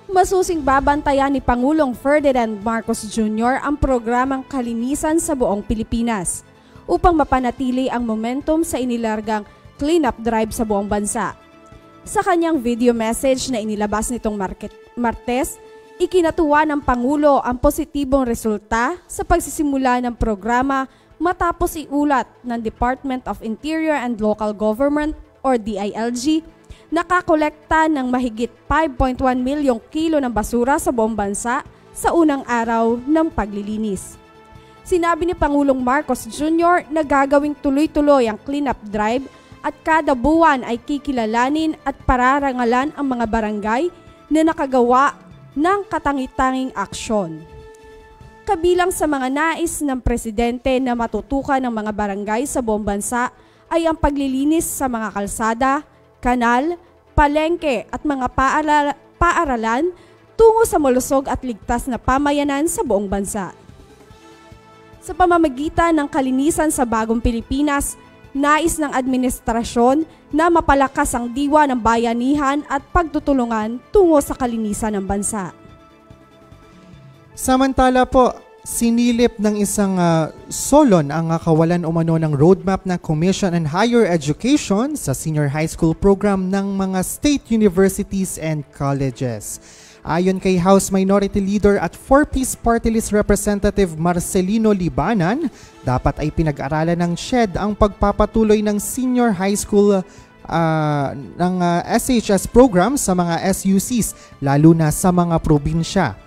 Masusing babantayan ni Pangulong Ferdinand Marcos Jr. ang programang kalinisan sa buong Pilipinas upang mapanatili ang momentum sa inilargang cleanup drive sa buong bansa. Sa kanyang video message na inilabas nitong Martes, ikinatuwa ng Pangulo ang positibong resulta sa pagsisimula ng programa matapos iulat ng Department of Interior and Local Government or DILG nakakolekta ng mahigit 5.1 milyong kilo ng basura sa buong bansa sa unang araw ng paglilinis. Sinabi ni Pangulong Marcos Jr. na gagawing tuloy-tuloy ang cleanup drive at kada buwan ay kikilalanin at pararangalan ang mga barangay na nakagawa ng katangi-tanging aksyon. Kabilang sa mga nais ng Presidente na matutukan ng mga barangay sa buong bansa ay ang paglilinis sa mga kalsada, kanal, palengke at mga paaralan tungo sa malusog at ligtas na pamayanan sa buong bansa. Sa pamamagitan ng kalinisan sa bagong Pilipinas, nais ng administrasyon na mapalakas ang diwa ng bayanihan at pagtutulungan tungo sa kalinisan ng bansa. Samantala po, sinilip ng isang Solon ang kawalan umano ng roadmap ng Commission on Higher Education sa senior high school program ng mga state universities and colleges. Ayon kay House Minority Leader at 4-piece Party List Representative Marcelino Libanan, dapat ay pinag-aralan ng SHED ang pagpapatuloy ng senior high school ng SHS program sa mga SUCs, lalo na sa mga probinsya.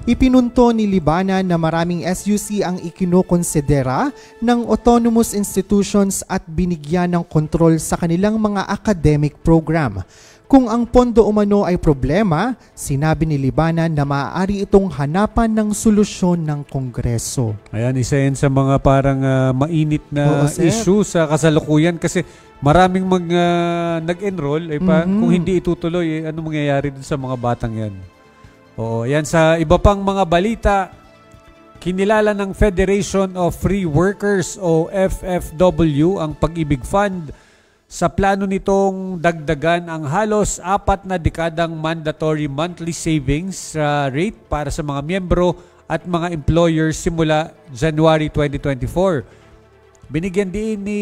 Ipinunto ni Libanan na maraming SUC ang ikinukonsidera ng autonomous institutions at binigyan ng kontrol sa kanilang mga academic program. Kung ang pondo umano ay problema, sinabi ni Libanan na maaari itong hanapan ng solusyon ng Kongreso. Ayan, isa yan sa mga parang mainit na issue sa kasalukuyan kasi maraming nag-enroll. Kung hindi itutuloy, ano mangyayari dun sa mga batang yan? Oo, yan sa iba pang mga balita, kinilala ng Federation of Free Workers o FFW ang Pag-ibig Fund sa plano nitong dagdagan ang halos 4 na dekadang mandatory monthly savings rate para sa mga miyembro at mga employers simula January 2024. Binigyan din ni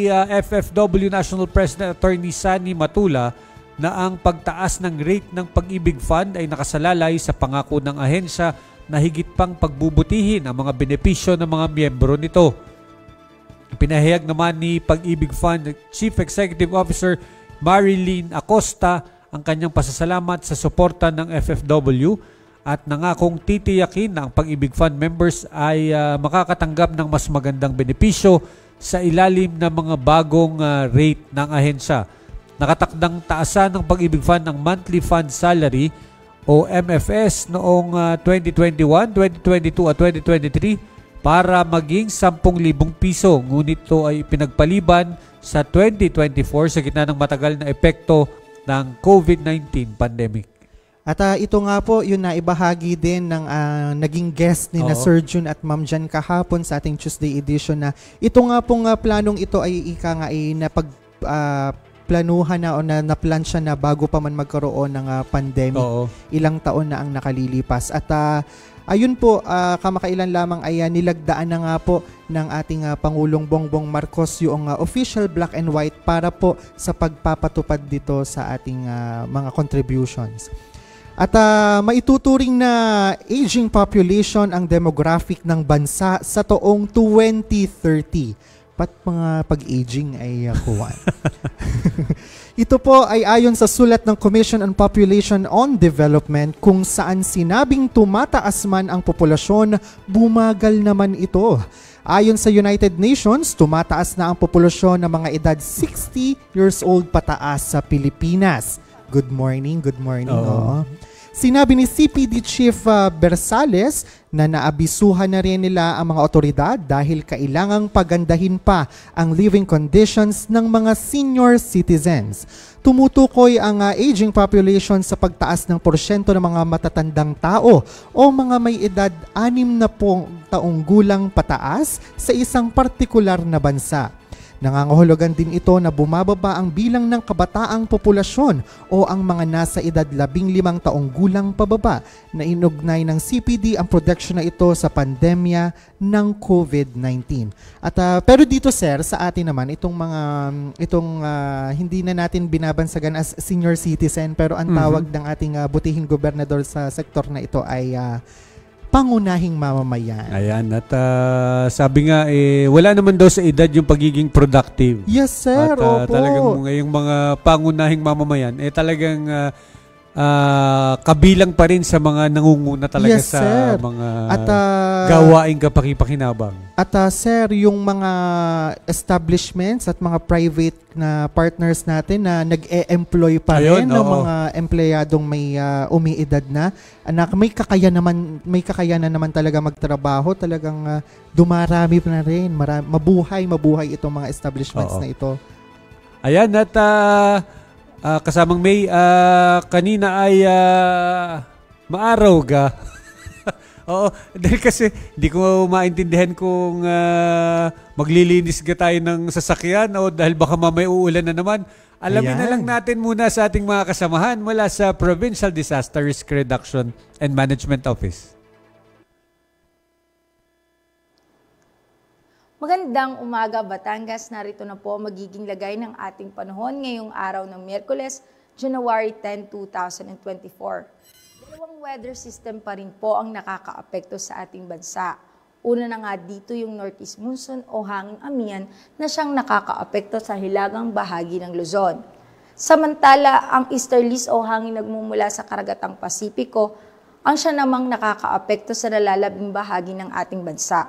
FFW National President Attorney Sani Matula na ang pagtaas ng rate ng Pag-ibig Fund ay nakasalalay sa pangako ng ahensya na higit pang pagbubutihin ang mga benepisyo ng mga miyembro nito. Pinahayag naman ni Pag-ibig Fund Chief Executive Officer Marilyn Acosta ang kanyang pasasalamat sa suporta ng FFW at nangakong titiyakin na ang Pag-ibig Fund members ay makakatanggap ng mas magandang benepisyo sa ilalim ng mga bagong rate ng ahensya. Nakatakdang taasan ng Pag-ibig Fund ng monthly fund salary o MFS noong 2021, 2022 at 2023 para maging 10,000 piso. Ngunit ito ay pinagpaliban sa 2024 sa gitna ng matagal na epekto ng COVID-19 pandemic. At ito nga po, yun na ibahagi din ng naging guest ni na Sir Jun at Ma'am Jan kahapon sa ating Tuesday edition na ito nga pong planong ito ay planuhan na o na-plansya na bago pa man magkaroon ng pandemic. Ilang taon na ang nakalilipas. At ayun po, kamakailan lamang ay nilagdaan na nga po ng ating Pangulong Bongbong Marcos yung official black and white para po sa pagpapatupad dito sa ating mga contributions. At maituturing na aging population ang demographic ng bansa sa taong 2030. Mga pag-aging ay kuwan. Ito po ay ayon sa sulat ng Commission on Population on Development kung saan sinabing tumataas man ang populasyon, bumagal naman ito. Ayon sa United Nations, tumataas na ang populasyon ng mga edad 60 years old pataas sa Pilipinas. Good morning, good morning. Sinabi ni CPD Chief Bersales na naabisuhan na rin nila ang mga otoridad dahil kailangang pagandahin pa ang living conditions ng mga senior citizens. Tumutukoy ang aging population sa pagtaas ng porsyento ng mga matatandang tao o mga may edad 60 taong gulang pataas sa isang partikular na bansa. Nangangahulugan din ito na bumababa ang bilang ng kabataang populasyon o ang mga nasa edad 15 taong gulang pababa na inugnay ng CPD ang protection na ito sa pandemya ng COVID-19. At pero dito sir, sa atin naman itong hindi na natin binabansagan as senior citizen pero ang tawag ng ating butihing gobernador sa sektor na ito ay pangunahing mamamayan. Ayan, at sabi nga, wala naman daw sa edad yung pagiging productive. Yes, sir. At talagang ngayong mga pangunahing mamamayan, talagang kabilang pa rin sa mga nangunguna talaga sa mga gawaing kapakipakinabang. At sir, yung mga establishments at mga private na partners natin na nag-e-employ pa rin ng mga empleyadong may umiidad na, anak, may kakayanan naman talaga magtrabaho, talagang dumarami na rin, mabuhay itong mga establishments na ito. Ayan, at kasamang May, kanina ay maaraw ka. Oo, dahil kasi hindi ko maintindihan kung maglilinis ka tayo ng sasakyan o dahil baka mamay uulan na naman. Alamin na lang natin muna sa ating mga kasamahan mula sa Provincial Disaster Risk Reduction and Management Office. Magandang umaga, Batangas. Narito na po magiging lagay ng ating panahon ngayong araw ng Miyerkules, January 10, 2024. Dalawang weather system pa rin po ang nakakaapekto sa ating bansa. Una na nga dito yung Northeast Monsoon o hanging amihan na siyang nakakaapekto sa hilagang bahagi ng Luzon. Samantala, ang easterlies o hangin nagmumula sa karagatang Pasipiko ang siya namang nakakaapekto sa nalalabing bahagi ng ating bansa.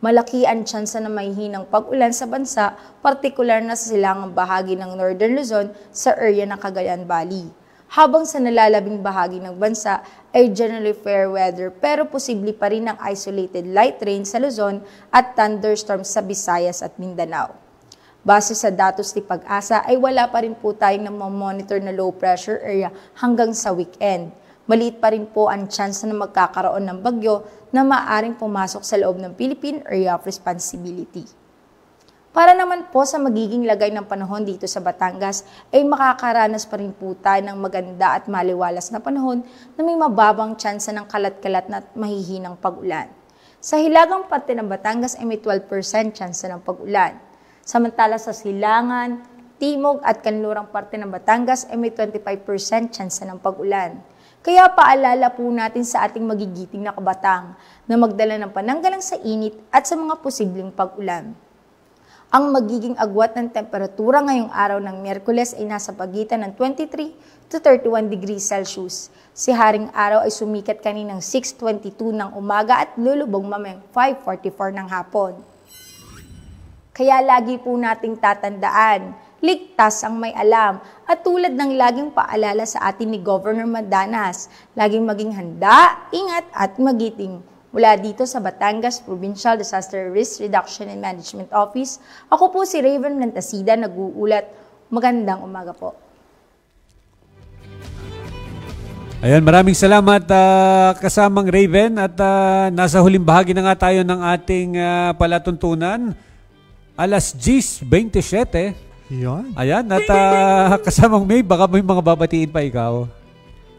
Malaki ang tsansa na may hinang pag-ulan sa bansa, partikular na sa silangang bahagi ng Northern Luzon sa area ng Cagayan Valley. Habang sa nalalabing bahagi ng bansa ay generally fair weather pero posible pa rin ang isolated light rain sa Luzon at thunderstorms sa Visayas at Mindanao. Base sa datos ni Pag-asa ay wala pa rin po tayong namamonitor na low pressure area hanggang sa weekend. Maliit pa rin po ang chance na magkakaroon ng bagyo na maaaring pumasok sa loob ng Philippine Area of Responsibility. Para naman po sa magiging lagay ng panahon dito sa Batangas, ay makakaranas pa rin po tayo ng maganda at maliwalas na panahon na may mababang tsansa ng kalat-kalat na mahihinang pag-ulan. Sa hilagang parte ng Batangas ay may 12% tsansa ng pag-ulan. Samantala sa silangan, timog at kanlurang parte ng Batangas ay may 25% tsansa ng pag-ulan. Kaya paalala po natin sa ating magigiting na kabatang na magdala ng pananggalang sa init at sa mga posibleng pag-ulan. Ang magiging agwat ng temperatura ngayong araw ng Miyerkules ay nasa pagitan ng 23 to 31 degrees Celsius. Si Haring Araw ay sumikat kaninang 6:22 ng umaga at lulubog mamayang 5:44 ng hapon. Kaya lagi po nating tatandaan, ligtas ang may alam. At tulad ng laging paalala sa atin ni Governor Mandanas, laging maging handa, ingat at magiting. Mula dito sa Batangas Provincial Disaster Risk Reduction and Management Office, ako po si Raven Lantasida, nag-uulat. Magandang umaga po. Ayan, maraming salamat kasamang Raven at nasa huling bahagi na nga tayo ng ating palatuntunan. Alas 10:27. Yan. Ayan, at kasamang May, baka may mga babatiin pa ikaw.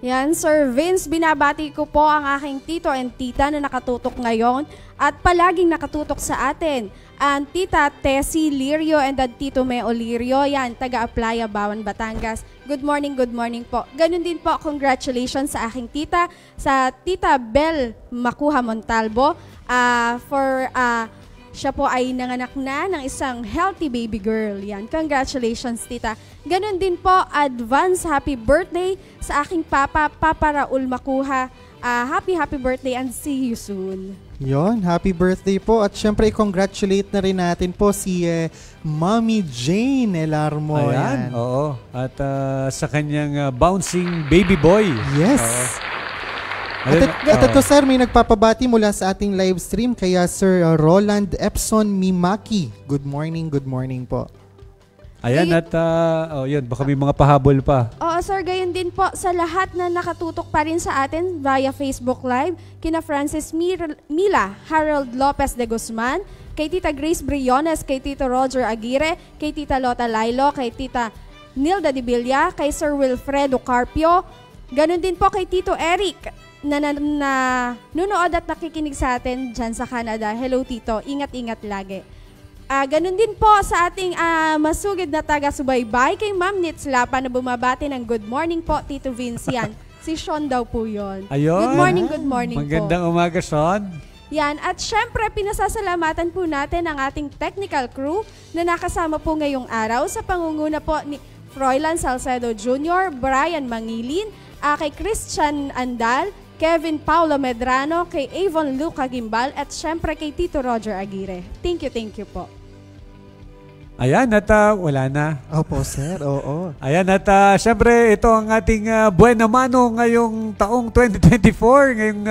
Yan, Sir Vince, binabati ko po ang aking tito and tita na nakatutok ngayon at palaging nakatutok sa atin. Ang tita Tessie Lirio and ang tito Meo Lirio, yan, taga-Aplaya, Bawan, Batangas. Good morning po. Ganun din po, congratulations sa aking tita, sa tita Bel Makuha Montalvo, siya po ay nanganak na ng isang healthy baby girl. Yan, congratulations, tita. Ganon din po, advance happy birthday sa aking papa, Papa Raul Makuha. Happy birthday and see you soon. Yon, happy birthday po. At syempre, congratulate na rin natin po si Mommy Jane Elarmo. Ayan, oo. At sa kanyang bouncing baby boy. Yes. At ito, sir, may nagpapabati mula sa ating live stream kaya Sir Roland Epson Mimaki. Good morning po. Ayan, at yun, baka may mga pahabol pa. Oo, sir, gayon din po sa lahat na nakatutok pa rin sa atin via Facebook Live, kina Francis Mila, Harold Lopez de Guzman, kay Tita Grace Briones, kay Tito Roger Aguirre, kay Tita Lota Lailo, kay Tita Nilda de Villa, kay Sir Wilfredo Carpio, ganon din po kay Tito Eric, na nunood at nakikinig sa atin dyan sa Canada. Hello, Tito. Ingat-ingat lagi. Ganun din po sa ating masugid na taga-subaybay kay Ma'am Nitslapa na bumabati ng good morning po, Tito Vincian. Si Sean daw po yun. Ayun. Good morning po. Magandang umaga, Sean. Yan. At syempre, pinasasalamatan po natin ang ating technical crew na nakasama po ngayong araw sa pangunguna po ni Froilan Salcedo Jr., Brian Mangilin, kay Christian Andal, Kevin Paulo Medrano, kay Avon Luca Gimbal, at syempre kay Tito Roger Aguirre. Thank you po. Ayan, at wala na. Opo, sir. Oo. Ayan, at syempre ito ang ating buena mano ngayong taong 2024, ngayong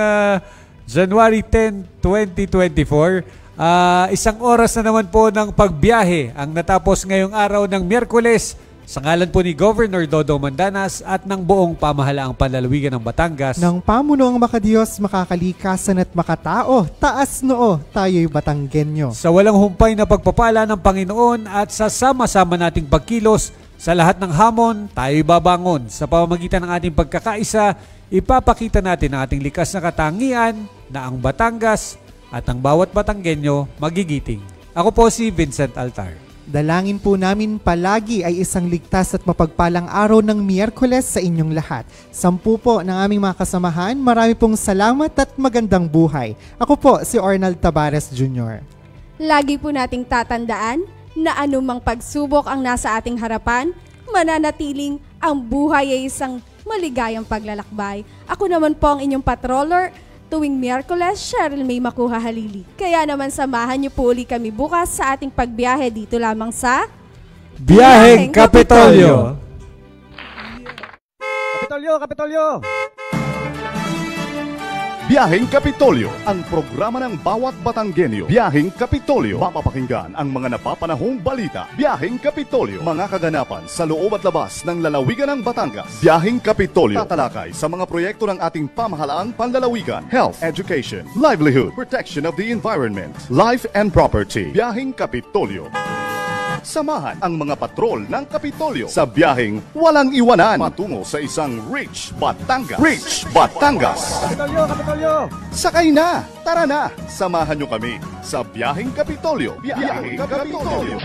January 10, 2024. Isang oras na naman po ng pagbiyahe ang natapos ngayong araw ng Miyerkules sa ngalan po ni Governor Dodo Mandanas at ng buong pamahalaang panlalawigan ng Batangas. Ng pamunuang makadiyos, makakalikasan at makatao, taas noo, tayo'y Batanggenyo. Sa walang humpay na pagpapala ng Panginoon at sa sama-sama nating pagkilos, sa lahat ng hamon, tayo'y babangon. Sa pamamagitan ng ating pagkakaisa, ipapakita natin ang ating likas na katangian na ang Batangas at ang bawat Batanggenyo magigiting. Ako po si Vincent Altar. Dalangin po namin palagi ay isang ligtas at mapagpalang araw ng Miyerkules sa inyong lahat. 10 po ng aming mga kasamahan, marami pong salamat at magandang buhay. Ako po si Arnold Tabares Jr. Lagi po nating tatandaan na anumang pagsubok ang nasa ating harapan, mananatiling ang buhay ay isang maligayang paglalakbay. Ako naman po ang inyong patroller, tuwing Miyerkules, Cheryl May Makuha Halili. Kaya naman samahan niyo po uli kami bukas sa ating pagbiyahe dito lamang sa Biyaheng Kapitolyo. Kapitolyo! Biyaheng Kapitolyo, ang programa ng bawat Batanggenyo. Biyaheng Kapitolyo, mapapakinggan ang mga napapanahong balita. Biyaheng Kapitolyo, mga kaganapan sa loob at labas ng lalawigan ng Batangas. Biyaheng Kapitolyo, tatalakay sa mga proyekto ng ating pamahalaang panlalawigan, health, education, livelihood, protection of the environment, life and property. Biyaheng Kapitolyo. Samahan ang mga patrol ng Kapitolyo sa biyaheng walang iwanan patungo sa isang Rich Batangas. Rich Batangas! Kapitolyo! Sakay na! Tara na! Samahan nyo kami sa biyaheng Kapitolyo. Biyaheng Kapitolyo!